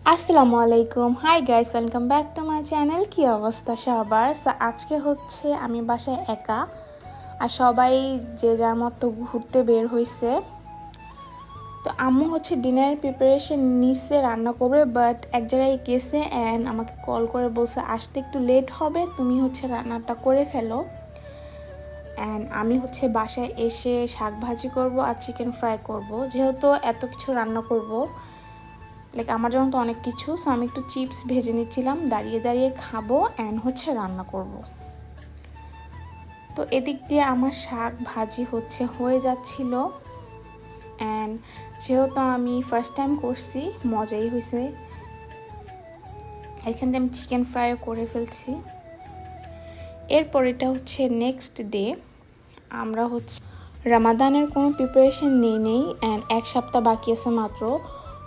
আসসালামু আলাইকুম, hi guys, welcome back to my channel. কী অবস্থা সবার? সো আজকে হচ্ছে আমি বাসায় একা, আর সবাই যে যার মতো ঘুরতে বের হয়েছে। তো আম্মু হচ্ছে ডিনারের প্রিপারেশন নিচ্ছে, রান্না করবে, বাট এক জায়গায় গেছে অ্যান্ড আমাকে কল করে বলছে আসতে একটু লেট হবে, তুমি হচ্ছে রান্নাটা করে ফেলো। অ্যান্ড আমি হচ্ছে বাসায় এসে শাক ভাজি করবো আর চিকেন ফ্রাই করব। যেহেতু এত কিছু রান্না করব, লাইক আমার জন্য তো অনেক কিছু, সো আমি একটু চিপস ভেজে নিচ্ছিলাম, দাঁড়িয়ে দাঁড়িয়ে খাবো অ্যান্ড হচ্ছে রান্না করব। তো এদিক দিয়ে আমার শাক ভাজি হয়ে যাচ্ছিল। অ্যান্ড যেহেতু আমি ফার্স্ট টাইম করছি, মজাই হয়েছে। এখান থেকে আমি চিকেন ফ্রাইও করে ফেলছি। এরপর এটা হচ্ছে নেক্সট ডে। আমরা হচ্ছে রামাদানের কোনো প্রিপারেশন নেই অ্যান্ড এক সপ্তাহ বাকি আছে মাত্র।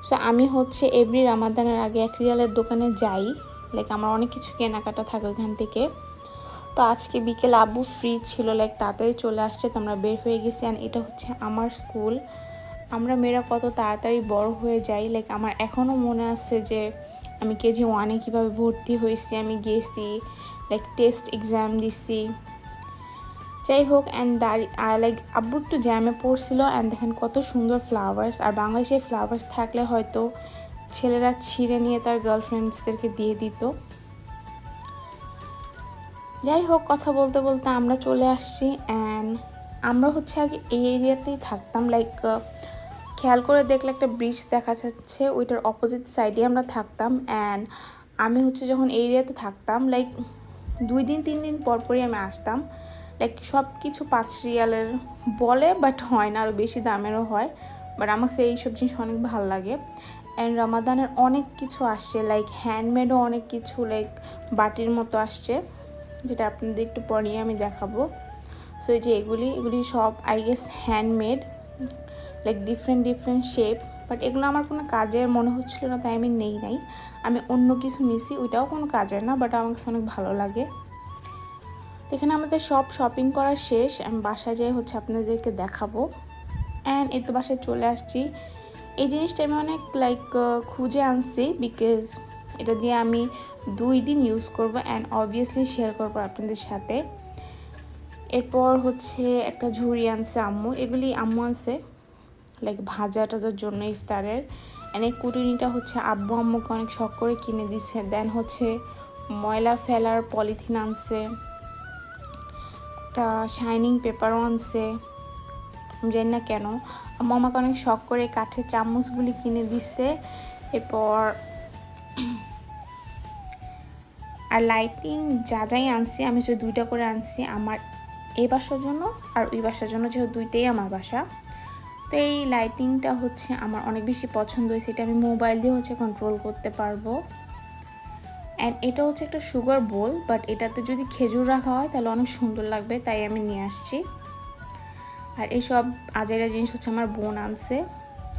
সো আমি হচ্ছে এভরি রামাদানের আগে এক রিয়ালের দোকানে যাই, লাইক আমার অনেক কিছু কেনাকাটা থাকে ওইখান থেকে। তো আজকে বিকেল আব্বু ফ্রি ছিল, লাইক তাড়াতাড়ি চলে আসছে, তো আমরা বের হয়ে গেছি। অ্যান্ড এটা হচ্ছে আমার স্কুল। আমরা মেয়েরা কত তাড়াতাড়ি বড় হয়ে যাই, লাইক আমার এখনও মনে আছে যে আমি কেজি 1-এ কীভাবে ভর্তি হয়েছি, আমি গেছি, লাইক টেস্ট এক্সাম দিছি, যাই হোক। অ্যান্ড লাইক আব্বু একটু জ্যামে পড়ছিল অ্যান্ড দেখেন কত সুন্দর ফ্লাওয়ার্স। আর বাংলাদেশে ফ্লাওয়ার্স থাকলে হয়তো ছেলেরা ছিঁড়ে নিয়ে তার গার্লফ্রেন্ডসদেরকে দিয়ে দিত। যাই হোক, কথা বলতে বলতে আমরা চলে আসছি। অ্যান্ড আমরা হচ্ছে আগে এই এরিয়াতেই থাকতাম, লাইক খেয়াল করে দেখলে একটা ব্রিজ দেখা যাচ্ছে, ওইটার অপোজিট সাইডে আমরা থাকতাম। অ্যান্ড আমি হচ্ছে যখন এই এরিয়াতে থাকতাম, লাইক 2-3 দিন পরই আমি আসতাম। লাইক সব কিছু 5 রিয়ালের বলে, বাট হয় না, আরও বেশি দামেরও হয়। বাট আমার সেই সব জিনিস অনেক ভালো লাগে। অ্যান্ড রমাদানের অনেক কিছু আসছে, লাইক হ্যান্ডমেডও অনেক কিছু, লাইক বাটির মতো আসছে, যেটা আপনাদের একটু পরে আমি দেখাবো। সো এই যে এগুলি সব I guess handmade, like different shape. But এগুলো আমার কোনো কাজের মনে হচ্ছিল না, তাই আমি নাই। আমি অন্য কিছু নিছি, ওইটাও কোনো কাজের না, বাট আমার কাছে অনেক ভালো লাগে। এখানে আমাদের সব শপিং করা শেষ, আমি বাসায় যেয়ে হচ্ছে আপনাদেরকে দেখাবো। অ্যান্ড এই তো বাসায় চলে আসছি। এই জিনিসটা আমি অনেক লাইক খুঁজে আনছি, বিকজ এটা দিয়ে আমি 2 দিন ইউজ করবো অ্যান্ড অবভিয়াসলি শেয়ার করবো আপনাদের সাথে। এরপর হচ্ছে একটা ঝুড়ি আনছে আম্মু, এগুলি আম্মু আনছে লাইক ভাজা টাজার জন্য ইফতারের। অ্যান্ড এই কুটুনিটা হচ্ছে আব্বু আম্মুকে অনেক শখ করে কিনে দিচ্ছে। দেন হচ্ছে ময়লা ফেলার পলিথিন আনছে, একটা শাইনিং পেপারও আনছে, আমি জানি না কেন। আম্মু আমাকে অনেক শখ করে কাঠের চামচগুলি কিনে দিচ্ছে। এরপর আর লাইটিং যাই আনছি, আমি হচ্ছে 2টা করে আনছি, আমার এই বাসার জন্য আর ওই বাসার জন্য, যেহেতু 2টাই আমার বাসা। তো এই লাইটিংটা হচ্ছে আমার অনেক বেশি পছন্দ হয়েছে, এটা আমি মোবাইল দিয়ে হচ্ছে কন্ট্রোল করতে পারবো। অ্যান্ড এটা হচ্ছে একটা সুগার বোল, বাট এটাতে যদি খেজুর রাখা হয় তাহলে অনেক সুন্দর লাগবে, তাই আমি নিয়ে আসছি। আর এইসব আজাইরা জিনিস হচ্ছে আমার বোন আনছে।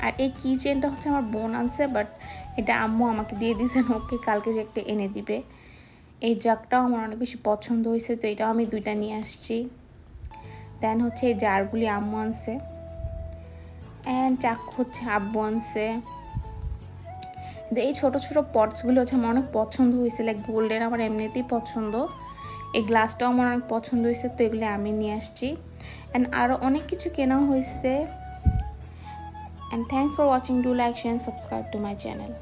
আর এই কি চেনটা হচ্ছে আমার বোন আনছে, বাট এটা আম্মু আমাকে দিয়ে দিয়েছেন, ওকে কালকে যে একটা এনে দিবে। এই জাগটাও আমার অনেক বেশি পছন্দ হয়েছে, তো এটাও আমি 2টা নিয়ে আসছি। দেন হচ্ছে এই জারগুলি আম্মু আনছে, অ্যান্ড চাকু হচ্ছে আব্বু আনছে। কিন্তু এই ছোটো ছোটো পটসগুলো হচ্ছে আমার অনেক পছন্দ হয়েছে, লাইক গোল্ডেন আমার এমনিতেই পছন্দ। এই গ্লাসটাও আমার অনেক পছন্দ হয়েছে, তো এগুলি আমি নিয়ে আসছি। অ্যান্ড আরও অনেক কিছু কেনাও হয়েছে। And thanks for watching, do like share subscribe to my channel.